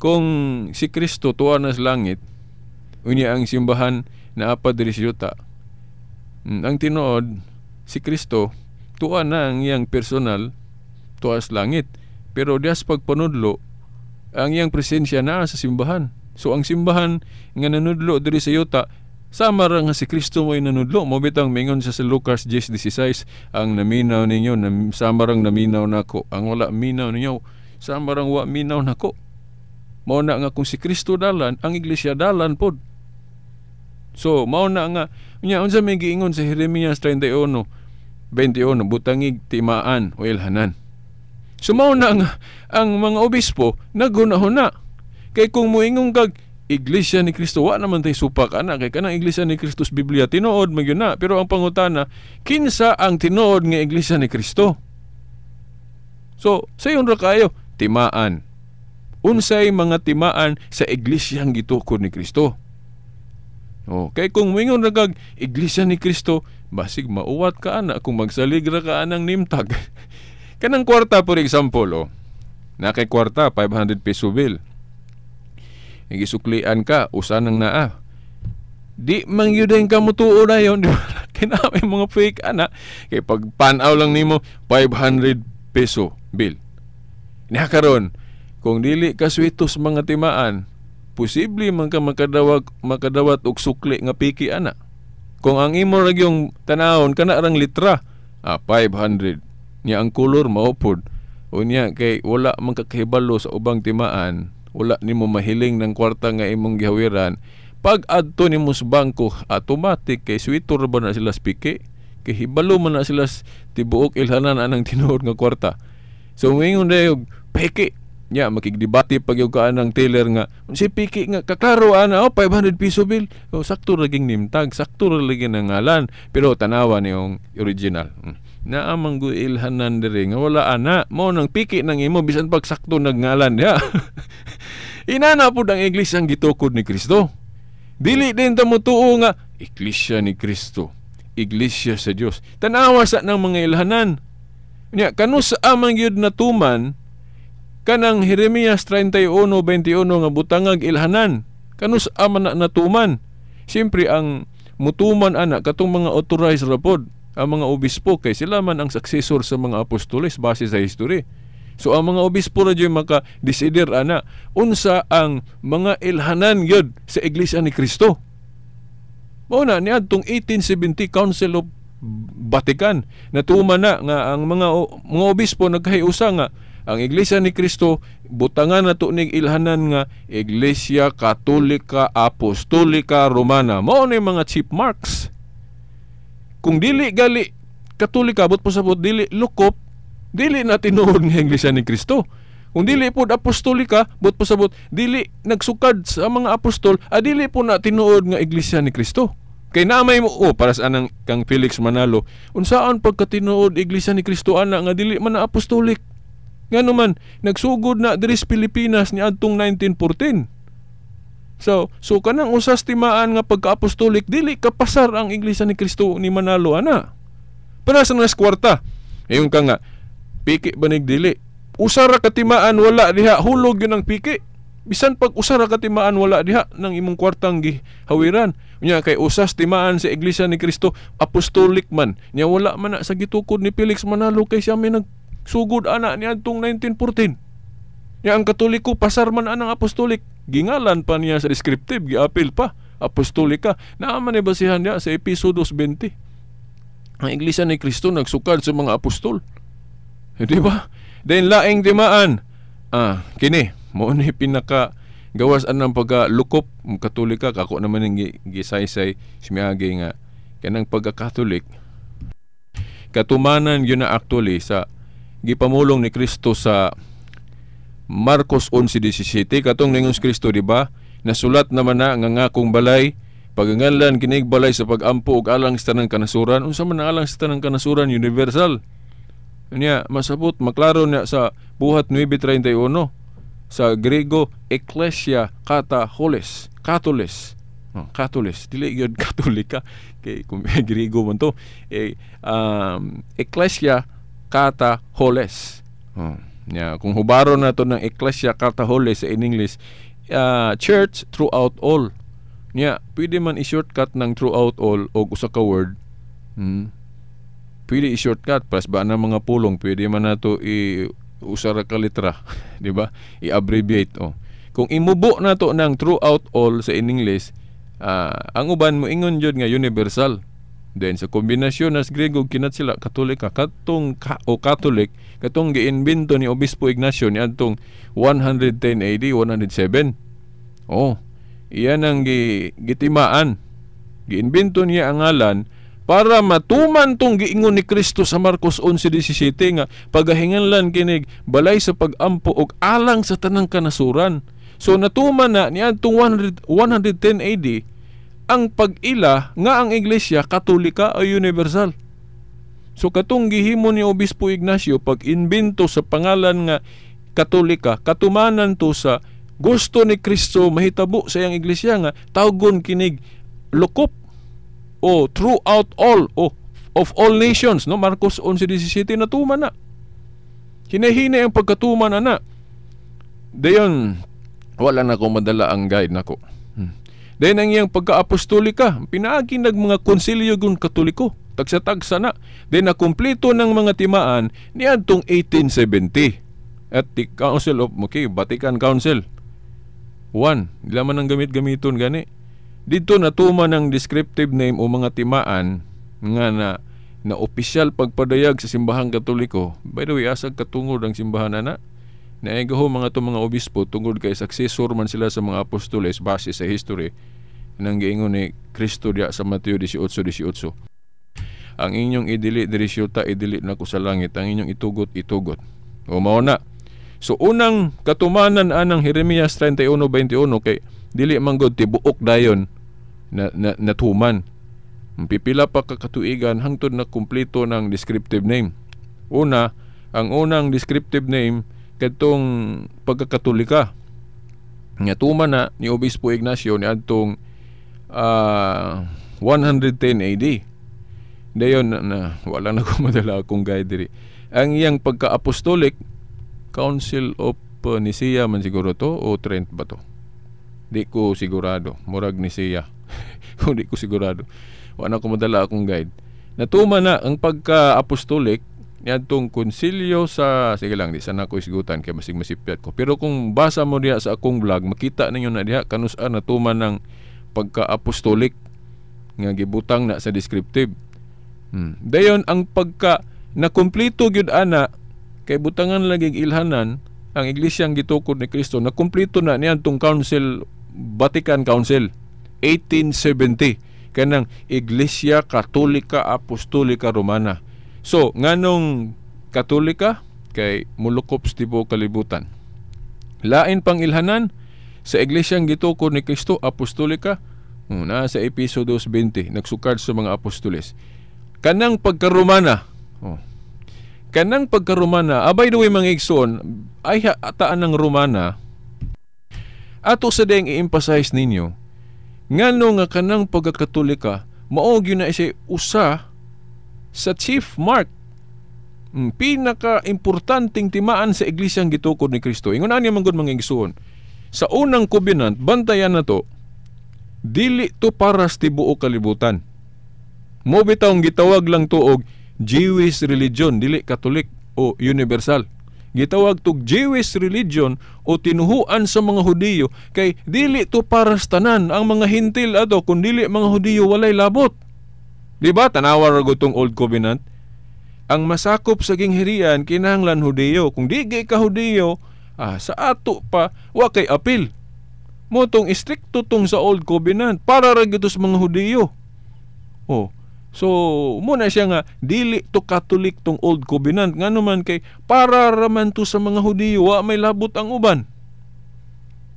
kung si Kristo tuwa na sa langit, unya ang simbahan na apa diri sa yuta, ang tinuod si Kristo tuwa na ang iyang personal tuwa sa langit, pero dias pagpanudlo ang iyang presensya na sa simbahan. So ang simbahan nga nanudlo diri sa yuta, sama ra nga si Kristo mo'y nanudlo. Mabitang mingon sa Lucas 10:16, ang naminaw ninyo sama rang naminaw nako, ang wala minaw ninyo sama rang wa minaw nako. Mao na nga kung si Kristo dalan, ang iglesia dalan pod. So mao na nga unya unsa may giingon sa Jeremias 31:21, butangig timaan o ilhanan. So mao na nga ang mga obispo naghunahuna, kay kung moingon kag Iglesia ni Kristo, wa naman tay supak ana, kay kanang Iglesia ni Kristo sa Biblia tinuod magyud na, pero ang pangutana, kinsa ang tinuod nga Iglesia ni Kristo? So sayon ra kayo timaan. Unsay mga timaan sa iglesyang gitukod ni Kristo? Kay kung moingon ra kag Iglesia ni Kristo, basig mauwat ka ana kung magsalig ra ka anang nimtag. Kanang kwarta, for example, na kay kwarta 500 peso bill, igisuklian ka, usa nang naa. Di man yun ka mutuo na yun. Kinamay mga fake ana. Kaya pag panaw lang nimo 500 peso bill. Nakaroon, kung dili ka switos mga timaan, posible man ka makadawat og sukli nga piki ana. Kung ang imo rag yung tanawon kana rang litra, 500. Nya ang kulor maupod. Unya kay wala man kakahibalo sa ubang timaan, wala nimo mahiling ng kwarta nga imong gihawiran, pag adto nimo sa bangko, automatic kay switor ba na sila spike, kay hibalo man na sila tibuok ilhanan anang tinuod nga kwarta. So mingon dayo peke nya makigdebate pag yung kaanang teller nga si piki nga kaklaro ana 500 peso bill, sakto ra ging nimtag, sakto ra lagi ng ngalan, pero tanawa niyong original. Na amang ilhanan diri nga wala ana, mo nang piki nang imo bisan pag sakto nagngalan ya. Inana pud ang iglesyang gitukod ni Kristo. Dili din ta motuo nga iglesia ni Kristo, iglesia sa Dios. Tanawa sa nang mga ilhanan. Nya kanus amang gyud natuman kanang Jeremias 31:21 nga butangag ilhanan. Kanus aman na natuman. Siyempre ang mutuman ana katong mga authorized ra pod, ang mga obispo, kay sila man ang successor sa mga apostoles base sa history. So ang mga obispo ra jud maka-decider ana unsa ang mga ilhanan gyud sa Iglesia ni Kristo. Mao na niadtong 1870 Council of Vatican natuman na nga ang mga obispo nagkahiusa nga ang Iglesia ni Kristo butangan nato ning ilhanan nga Iglesia Katolika Apostolika Romana. Mao ni mga chief marks. Kung dili gali Katolika, but po sabot dili lukop, dili na tinuod nga Iglesia ni Kristo. Kung dili po apostolika, but po sabot dili nagsukad sa mga apostol, dili po na tinuod nga Iglesia ni Kristo. Kay namay mo para sa anang kang Felix Manalo, unsaan pagkatinuod Iglesia ni Kristo ana nga dili man na apostolik. Ngano man nagsugod na diri sa Pilipinas ni adtong 1914. So kanang usas timaan nga pagka-apostolik, dili kapasar ang Iglesia ni Kristo ni Manalo ana. Para sa nas kwarta, ayon ka nga piki banig dili. Usara katimaan wala diha, hulog yun ang piki. Bisan pag usara katimaan wala diha nang imong kwartang gihawiran. Unya kay usas timaan sa Iglesia ni Kristo apostolik man. Nya wala man na sa gitukod ni Felix Manalo kay siya may nagsugod ana ni adtong 1914. Ya ang Katoliko pasar man anang apostolik, gingalan pa niya sa descriptive, giapil pa apostolika. Naaman ni basihan niya sa Episodos 20. Ang Iglesia ni Kristo nagsukad sa mga apostol. Di ba? Then laing timaan. Kini mo ni pinaka gawas anang pagkalukop Katolika, kako naman ning gisaysay simiagi nga kanang pagka-Katolik. Katumanan yun na actually sa gipamulong ni Kristo sa Marcos 11:17, katong ningon si Kristo, di ba? Nasulat naman na nga ngakong balay, pagangalan kinig balay sa pagampo ug alang sa tanang kanasuran. Unsa man ang alang sa tanang kanasuran? Universal. Unya masabot maklaro niya sa buhat 9:31 sa Grego Ecclesia kata holes, Katoles. Katoles, dili gyud Katolika kay kung Grego man to. Ecclesia kata holes. Nya kung hubaron nato ng Ecclesia kata holes sa in English, church throughout all. Nya pwede man i-shortcut ng throughout all og usa ka word. Pwede i-shortcut pas ba na mga pulong, pwede man nato usara ka litra, di ba? I-abbreviate Kung imubo nato ng throughout all sa in English, ang uban mo ingon jud nga universal. Then sa kombinasyon nas Grego kinat sila Katolika katong Catholic katong giimbento ni Obispo Ignacio ni adtong 110 AD 107. Iyan ang gitimaan. Giimbento niya ang ngalan para matuman tong giingon ni Kristo sa Marcos 11:17 nga pagahinganlan kinig balay sa pagampo og alang sa tanang kanasuran. So natuman na niadtong 110 AD ang pag-ila nga ang Iglesia Katolika ay universal. So katong gihimo ni Obispo Ignacio pag-imbento sa pangalan nga Katolika, katumanan to sa gusto ni Kristo mahitabo sa iyang iglesia nga tawgon kinig lukop throughout all of all nations, no? Marcos 11:17 natuman na. Hinay-hinay ang pagkatuman na. Dayon wala na ko madala ang guide nako. Dayon ang iyang pagka-apostolika, pinaagi nag mga konsilyo gun Katoliko, tagsa-tagsa na. Dayon na kumpleto ng mga timaan niadtong 1870 at the Council of Vatican Council 1. Dila man ang gamit-gamiton gani. Dito natuman ang descriptive name o mga timaan nga na opisyal pagpadayag sa simbahang Katoliko. By the way, asag katungod ang simbahan na naigaho mga mga obispo tungod kay successor man sila sa mga apostoles base sa history nang giingon ni Kristo diya sa Mateo 18:18. Ang inyong idili diri siyota idili nako sa langit, ang inyong itugot. O mao na. So unang katumanan anang Jeremias 31:21 kay dili man gud tibuok dayon na tuman. Pipila pa ka katuigan hangtod na kumpleto ng descriptive name. Ang unang descriptive name katong pagkakatolika. Nga tuman na ni Obispo Ignacio ni adtong 110 AD. Dayon na wala na ko madala akong guide diri. Ang iyang pagka-apostolic Council of Nicaea man siguro to o Trent ba to? Di ko sigurado. Murag Nicaea. Kung di ko sigurado. Wala ko madala akong guide. Natuman na ang pagka-apostolic niadtong konsilyo sa sige lang di sana ko isgutan kay masig masipyat ko. Pero kung basa mo diha sa akong vlog, makita ninyo na diha kanus-an natuman ng pagka-apostolic nga gibutang na sa descriptive. Dayon ang pagka nakumpleto gyud ana kay butangan lagi ilhanan ang iglesyang gitukod ni Kristo na kumpleto na niadtong Council Vatican Council 1870 kanang Iglesia Katolika Apostolika Romana. So nganong Katolika kay mulukop sa tibuok kalibutan. Lain pang ilhanan sa iglesyang gitukod ni Kristo Apostolika na sa episode 20 nagsukad sa mga apostoles. Kanang pagkaromana. Kanang pagkaromana, by the way mga igsoon, ay ataan ng Romana ato sa deng i-emphasize ninyo ngano nga kanang pagkakatolika mao gyud na siya usa sa chief mark pinaka-importanting timaan sa iglesyang gitukod ni Kristo. Ingon ani man gud mga igsoon. Sa unang covenant, bantayan na to, dili to para sa tibuok kalibutan. Mo bitawng gitawag lang to og Jewish religion, dili Catholic o universal. Gitawag tog Jewish religion o tinuhuan sa mga Hudiyo kay dili to para sa tanan ang mga hintil ato kun dili mga Hudiyo walay labot. Di ba tanawa ra gud tong Old Covenant? Ang masakop sa ginghirian kinahanglan Hudiyo. Kung di ka Hudiyo, sa ato pa wa kay apil. Mo tong istrikto tong sa Old Covenant para ra gid sa mga Hudiyo. So, muna siya nga, dili to Catholic tong Old Covenant. Nga naman kay, para raman to sa mga Hudiyo, may labot ang uban.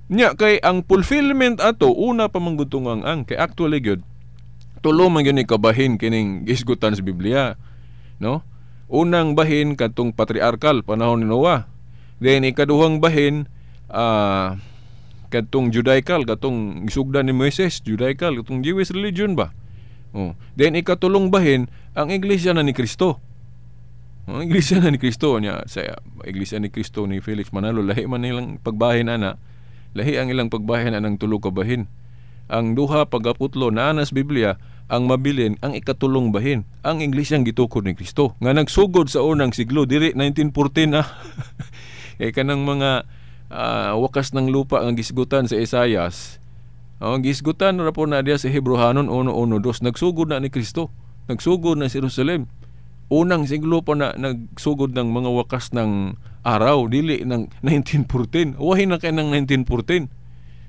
Nya kay ang fulfillment ato una pa manggutungang ang kay actually gyud tulo man gyud ni kabahin kining gisgutan sa Biblia, no? Unang bahin katong patriarkal panahon ni Noah. Then ikaduhang bahin katong Judaical, katong gisugdan ni Moises, Judaical, katong Jewish religion ba. Then ikatulong bahin ang Iglesia na ni Kristo. Ang Iglesia na ni Kristo niya sa Iglesia ni Kristo ni Felix Manalo, lahi man nilang pagbahin ana. Lahi ang ilang pagbahin anang tulo ka bahin. Ang duha pagaputlo na anas Biblia ang mabilin ang ikatulong bahin ang Iglesyang gitukod ni Kristo nga nagsugod sa unang siglo diri 1914 kay kanang mga wakas ng lupa ang gisgutan sa Isayas. Ang gisgutan ra po na diya sa Hebrehanon 1:1-2 nagsugod na ni Kristo, nagsugod na sa Jerusalem. Unang siglo pa na nagsugod ng mga wakas ng araw, dili ng 1914. Wahin na kay ng 1914.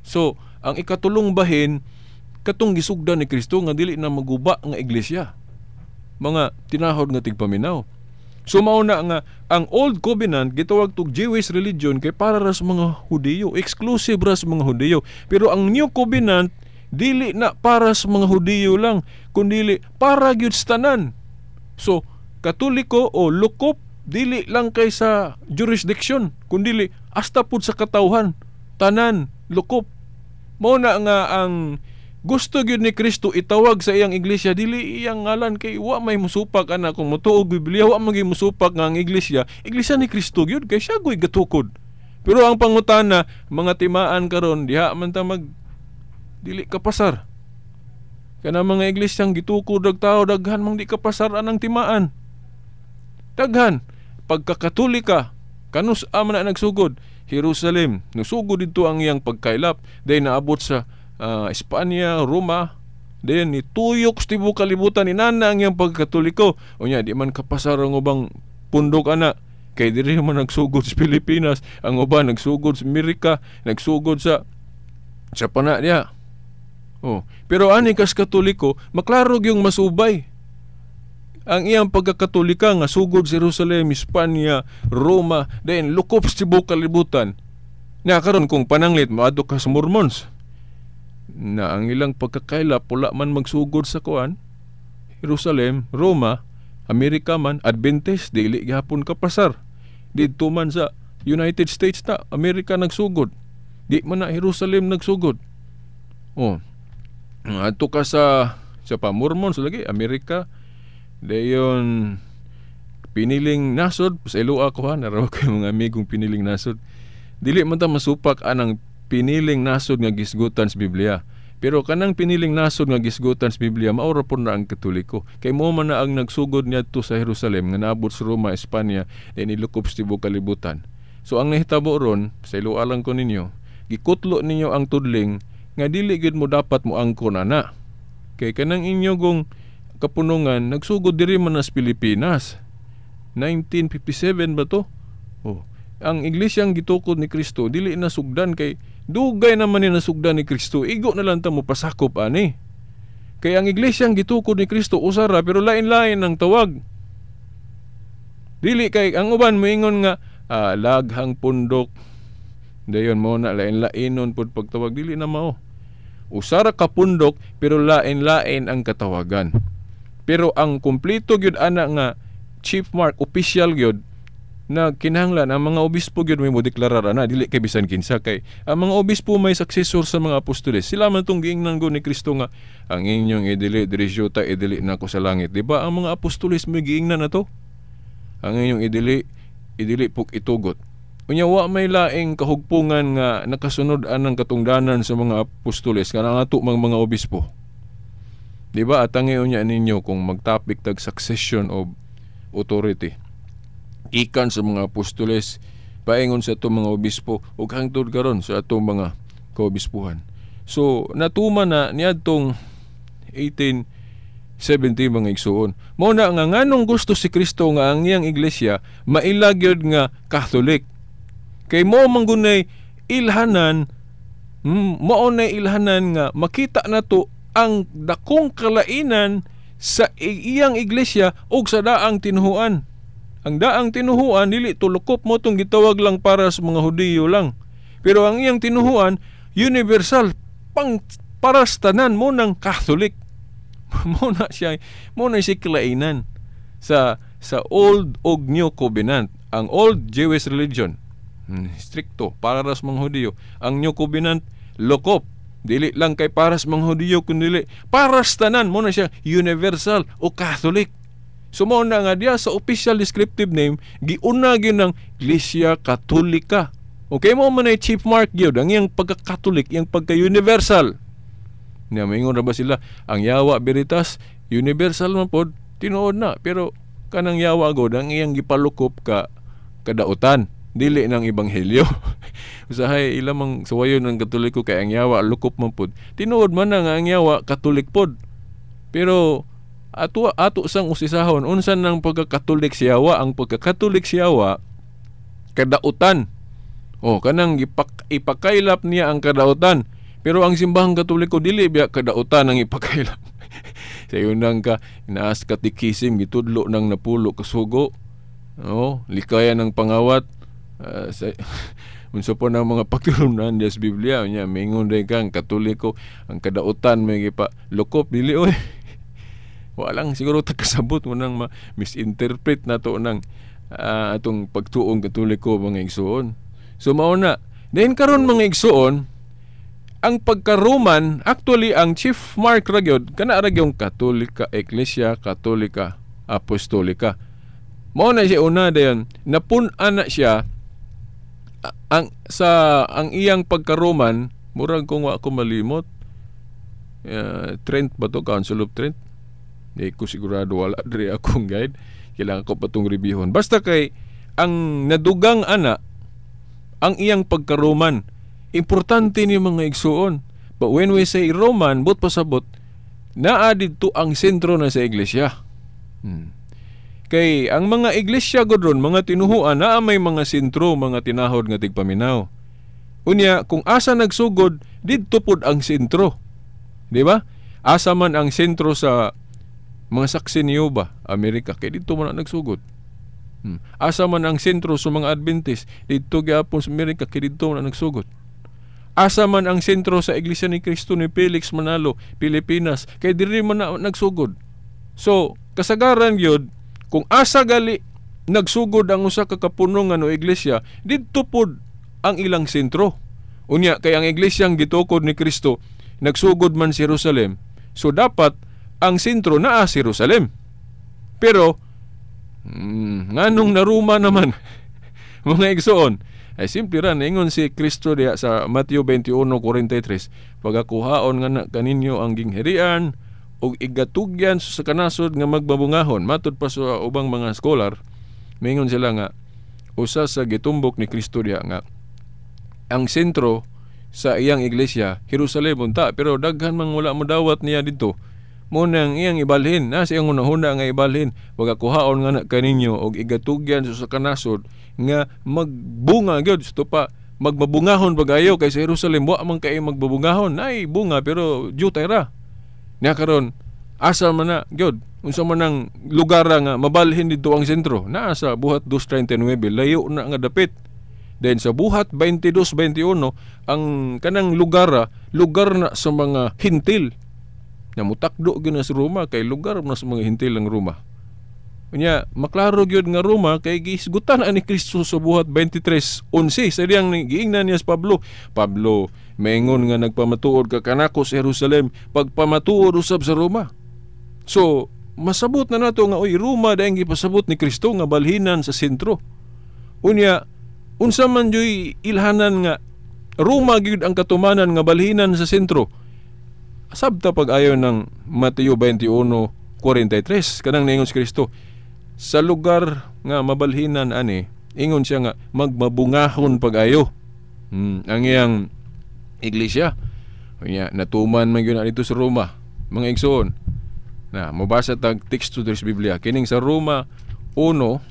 So, ang ikatulong bahin katong gisugdan ni Kristo nga dili na maguba nga iglesia. Mga tinahod nga tigpaminaw. So mauna nga ang Old Covenant gitawag tog Jewish religion kay para ra sa mga Hudiyo, exclusive ra sa mga Hudiyo. Pero ang New Covenant dili na para sa mga Hudiyo lang, kundi para gyud sa tanan. So Katoliko o lukop dili lang kay sa jurisdiction, kundi hasta pud sa katawhan, tanan lukop. Mao na nga ang gusto gyud ni Kristo itawag sa iyang iglesia, dili iyang ngalan kay wa may musupak ana kung motuog Biblia, wa maging musupak nga ang iglesia ni Kristo gyud kay siya goy gatukod. Pero ang pangutana, mga timaan karon diha man ta mag dili kapasar. Kana mga iglesyang gitukod og tao daghan mang di kapasar anang timaan. Daghan pagkakatolika kanus man na nagsugod Jerusalem, nasugod dito ang iyang pagkailap, dahil naabot sa Espanya, Roma, then ituyok sa tibuok kalibutan ni nana ang iyang pagkatoliko. O niya, di man kapasar ang ubang pundok ana, kay diri man nagsugod sa Pilipinas, ang uban nagsugod sa Amerika, nagsugod sa pana niya. Pero ani kas katoliko, maklarog yung masubay. Ang iyang pagkakatolika nga sugod sa Jerusalem, Espanya, Roma, then lukop sa tibuok kalibutan. Na karon kung pananglit maadto ka sa Mormons na ang ilang pagkakailap pula man magsugod sa kuan, Jerusalem, Roma, Amerika man, Adventist dili gihapon kapasar. Didto man sa United States ta, Amerika nagsugod. Di man na Jerusalem nagsugod. Adto ka sa pa Mormons lagi, Amerika. Dayon piniling nasod sa ilua ko naraw ko yung mga amigong piniling nasod. Dili man ta masupak anang piniling nasod nga gisgutan sa Biblia. Pero kanang piniling nasod nga gisgutan sa Biblia maura po na ang Katoliko. Kay mo man na ang nagsugod niadto sa Jerusalem nga naabot sa Roma, Espanya, then ilukop sa tibuok kalibutan. So ang nahitabo ron sa ilua lang ko ninyo, gikutlo ninyo ang tudling nga dili gid mo dapat mo angkon ana. Kay kanang inyo gong kapunungan nagsugod diri man sa Pilipinas 1957 ba to? Ang iglesyang gitukod ni Kristo dili na sugdan kay dugay naman ni nasugdan ni Kristo, igo na lang ta mo pasakop ani. Kay ang iglesyang gitukod ni Kristo usara pero lain-lain ang tawag. Dili kay ang uban moingon nga laghang pundok, dayon mo na lain-lainon pud pagtawag, dili na mao. Usara ka pundok pero lain-lain ang katawagan. Pero ang kumpleto gyud ana nga chief mark official gyud na kinahanglan ang mga obispo gyud may mo deklarar ana, dili kay bisan kinsa, kay ang mga obispo may successor sa mga apostoles. Sila man tong giingnan ni Kristo nga ang inyong idili diresyota idili nako sa langit. Di ba ang mga apostoles may giingnan na to? Ang inyong idili pug itugot. Unya wa may laing kahugpungan nga nakasunod anang katungdanan sa mga apostoles kanang ato mga obispo. Di ba atangi unya ninyo kung magtapik tag succession of authority ikan sa mga apostoles paingon sa atong mga obispo ug hangtod karon sa atong mga kaobispuhan. So natuma na niadtong 1870 mga igsuon. Mao na nga nganong gusto si Kristo nga ang iyang iglesia mailagyod nga Catholic. Kay mo manggunay ilhanan, maunay ilhanan nga makita nato ang dakong kalainan sa iyang iglesia ug sa daang tinuhuan. Ang daang tinuhuan dili tulukop mo tong gitawag lang para sa mga Hudiyo lang. Pero ang iyang tinuhuan universal, pang paras tanan mo ng Catholic. Muna siya, muna si kilainan sa Old og New Covenant. Ang Old Jewish religion, stricto para sa mga Hudiyo. Ang New Covenant, lokop, dili lang kay para sa mga Hudiyo kundi para sa tanan, muna siya universal o Catholic. So mao na nga diya sa official descriptive name giuna gyud ng Iglesia Katolika. Okay mo man ay chief mark gyud ang iyang pagka-Catholic, iyang pagka-universal. Niya maingon ra ba sila ang Yawa Veritas universal man pod tinuod na, pero kanang Yawa god ang iyang gipalukop kadautan, dili ng ebanghelyo. Usahay ilamang suwayon ng Katoliko kay ang Yawa lukop man pod. Tinuod man na nga ang Yawa Katolik pod. Pero ato sang usisahon unsan nang pagka-Katolik si Yawa? Ang pagka-Katolik si Yawa kadautan. Kanang ipakailap niya ang kadautan. Pero ang simbahang Katoliko dili biya kadautan ang ipakailap. Sa yunang ka inaas katikisim gitudlo ng napulo kasugo. Likaya ng pangawat. Unsa po ng mga pagtulungan sa Biblia niya mingon day kang Katoliko ang kadautan may gipa lukop dili oy. Walang siguro takasabot mo nang misinterpret nato ng atong pagtuong Katoliko mga igsoon. So mao na. Then karon mga igsoon, ang pagka-Roman, actually ang chief mark ra gyud kana ra gyung Katolika, Iglesia Katolika Apostolika. Mao na siya una dayon, napun-an na siya ang iyang pagka-Roman, murag kung wa ko malimot. Trent ba to, Council of Trent? Di ko sigurado, wala diri akong guide. Kailangan ko pa itong reviewon. Basta kay ang nadugang ana ang iyang pagka-Roman, importante ni mga igsuon. But when we say Roman, but pasabot, naa dito ang sentro na sa iglesia. Kay ang mga iglesia godron, mga tinuhuan, naa may mga sentro, mga tinahod nga tigpaminaw. Unya, kung asa nagsugod, dito pod ang sentro. Di ba? Asa man ang sentro sa mga saksi ni Yehova, Amerika, kay dito man nagsugod. Asa man ang sentro sa mga Adventist, dito gyapon sa Amerika, kay dito man nagsugod. Asa man ang sentro sa Iglesia ni Cristo ni Felix Manalo, Pilipinas, kay diri man nagsugod. So, kasagaran gyud kung asa gali nagsugod ang usa ka kapunong ano iglesia, didto pod ang ilang sentro. Unya kay ang iglesyang gitukod ni Kristo nagsugod man sa Jerusalem. So dapat ang sentro naa sa Jerusalem. Pero nganong naruma naman mga igsoon ay simple ra ingon si Kristo diya sa Mateo 21:43, pagakuhaon nga na kaninyo ang ginghirian ug igatugyan sa kanasod nga magbabungahon. Matud pa sa ubang mga scholar, mingon sila nga usa sa gitumbok ni Kristo diya nga ang sentro sa iyang iglesia Jerusalem unta, pero daghan man wala mo dawat niya dito. Mo nang iyang ibalhin na sa iyang unahuna nga ibalhin, pagakuhaon nga na kaninyo og igatugyan sa kanasod nga magbunga gyud sto pa magbabungahon pagayo kay sa Jerusalem wa man kay magbabungahon ay bunga pero jutay ra. Nya karon asa man na gyud unsa man ang lugar nga mabalhin dito ang sentro, naa sa buhat 2:39 layo na nga dapit. Then sa buhat 22:21 ang kanang lugar na sa mga hintil. Namutakdo gyud na sa Roma kay lugar na sa mga hintil ang Roma. Unya maklaro gyud nga Roma kay gisgutan ani Kristo sa buhat 23:11 sa diyang giingnan niya sa Pablo maingon nga nagpamatuod ka kanako sa Jerusalem pagpamatuod usab sa Roma. So masabot na nato nga Roma dayon gipasabot ni Kristo nga balhinan sa sentro. Unya unsa man joy ilhanan nga Roma gyud ang katumanan nga balhinan sa sentro. Sabta pag-ayo ng Mateo 21:43 kanang ningon si Kristo sa lugar nga mabalhinan ani ingon siya nga magmabungahon pag-ayo ang iyang iglesia. Unya natuman man gyud dito sa Roma mga igsoon. Na mabasa tag teksto sa Biblia kining sa Roma 1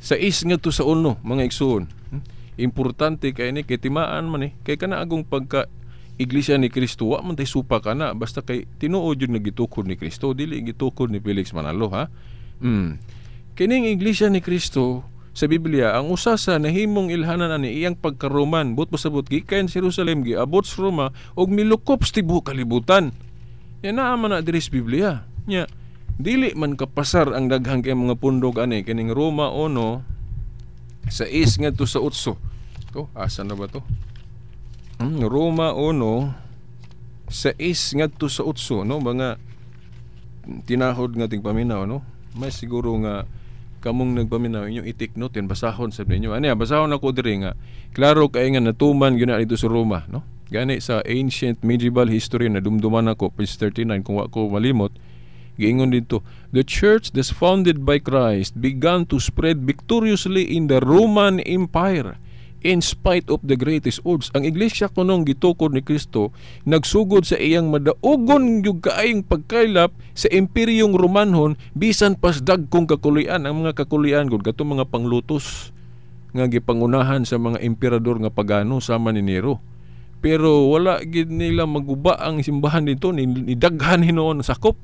sa nga to sa 1 mga igsoon. Importante kay ni kay timaan man kay kana agong pagka Iglesia ni Kristo wa man tay supa kana basta kay tinuod jud nga gitukod ni Kristo dili gitukod ni Felix Manalo ha. Kining Iglesia ni Kristo sa Biblia ang usa sa nahimong ilhanan ani iyang pagkaroman but pasabot gikan Jerusalem giabot sa Roma og milukop sa tibuok kalibutan. Yan naa man na diri sa Biblia. Nya dili man kapasar ang daghang kay mga pundok ani kining Roma 1 sa is ngadto sa 8. To, asa na ba to? Roma 1 sa is ngadto sa 8, no, mga tinahod nga tingpaminaw, no. May siguro nga kamong nagpaminaw inyong i-take note yan, basahon sa ninyo. Ano basahon ako diri nga klaro kay nga natuman gyud na dito sa Roma, no. Gani sa ancient medieval history na dumduman ako page 39 kung wa ko malimot, giingon dito, the church that's founded by Christ began to spread victoriously in the Roman Empire in spite of the greatest odds. Ang iglesia kunong gitukod ni Kristo nagsugod sa iyang madaugon yung kaayong pagkailap sa imperyong Romanhon bisan pas dagkong kakulian. Ang mga kakulian gud katong mga panglutos nga gipangunahan sa mga emperador nga pagano sama ni Nero. Pero wala gid nila maguba ang simbahan dito, nidaghan hinoon sakop.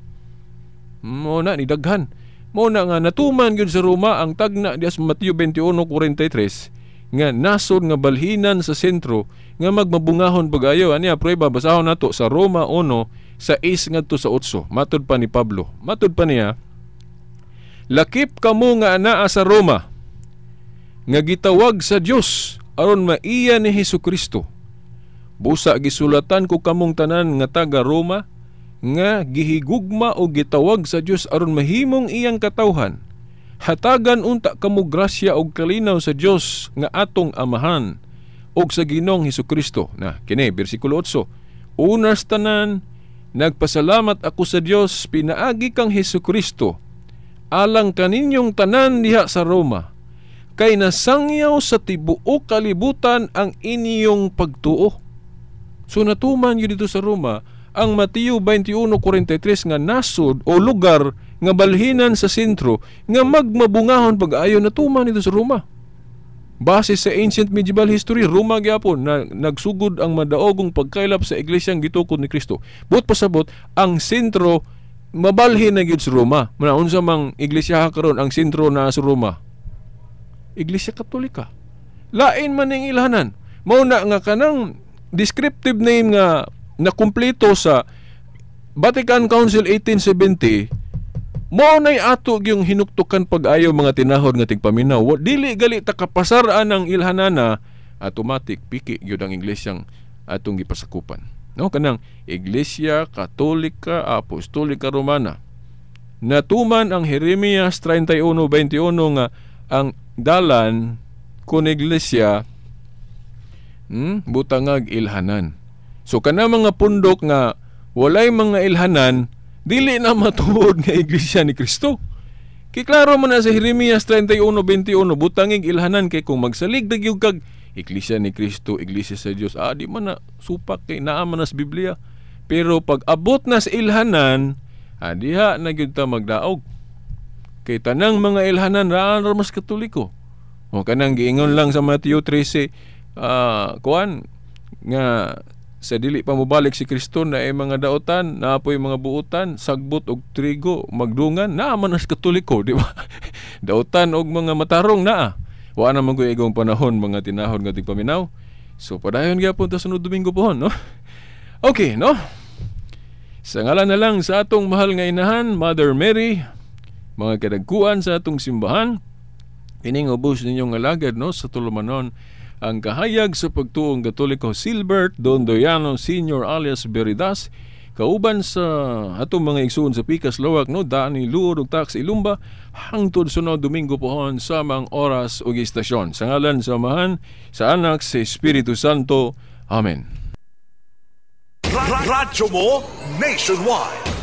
Mo na nidaghan. Mo na nga natuman gyud sa Roma ang tagna dias Mateo 21:43 nga nasod nga balhinan sa sentro nga magmabungahon pag-ayo. Aniya prueba basahon nato sa Roma 1 sa 6 ngadto sa 8. Matod pa ni Pablo. Matod pa niya, lakip kamo nga anaa sa Roma nga gitawag sa Dios aron maiya ni Hesukristo. Busa gisulatan ko kamong tanan nga taga Roma nga gihigugma o gitawag sa Dios aron mahimong iyang katawhan. Hatagan unta kamo grasya og kalinaw sa Dios nga atong Amahan og sa Ginoong Hesukristo. Na kini bersikulo 8. Unas tanan nagpasalamat ako sa Dios pinaagi kang Hesukristo alang kaninyong tanan diha sa Roma kay nasangyaw sa tibuok kalibutan ang inyong pagtuo. So natuman yun dito sa Roma ang Mateo 21:43 nga nasod o lugar nga balhinan sa sentro nga magmabungahon pag-ayo natuman dito sa Roma. Base sa ancient medieval history, Roma gyapon na nagsugod ang madaogong pagkailap sa iglesyang gitukod ni Kristo. But pasabot ang sentro mabalhin na gyud sa Roma. Unsa mang iglesia karon ang sentro na sa Roma? Iglesia Katolika. Lain man ning ilhanan. Mao na nga kanang descriptive name nga na kumpleto sa Vatican Council 1870, mao nay ato yung hinuktukan pag-ayo mga tinahod nga tigpaminaw. Dili gali ta kapasaraan ang ilhanana, automatic piki gyud ang iglesyang atong gipasakupan. No, kanang Iglesia Katolika Apostolika Romana. Natuman ang Jeremias 31:21 nga ang dalan kun iglesia butangag ilhanan. So kana mga pundok nga walay mga ilhanan, dili na matuod nga iglesia ni Kristo. Kay klaro man na sa Jeremias 31:21 butangig ilhanan kay kung magsalig dagyog kag iglesia ni Kristo, iglesia sa Dios, di man na supak kay naa man sa Biblia. Pero pag abot na sa ilhanan, diha na gyud ta magdaog. Kay tanang mga ilhanan raan mas Katoliko. O kanang giingon lang sa Mateo 13 kuan nga sa dili pa mobalik si Kristo na ay mga daotan, naapoy mga buutan, sagbot og trigo, magdungan, naaman as Katoliko, di ba? Daotan og mga matarong naa. Wa na man igong panahon mga tinahod nga tigpaminaw. So padayon gyapon ta sunod Domingo pohon, no? Okay, no? Sa ngalan na lang sa atong mahal nga inahan, Mother Mary, mga kadagkuan sa atong simbahan, ining ubos ninyong alagad, no, sa tulumanon ang kahayag sa pagtuong Katoliko Silbert Dondoyano Sr. alias Beridas, kauban sa atong mga igsoon sa Pikas Lawak, no, Dani Luod ug Tax Ilumba hangtod sunod Domingo pohon sa mga oras ug istasyon. Sa ngalan sa Amahan, sa Anak, sa Espiritu Santo. Amen.
Radyo mo nationwide.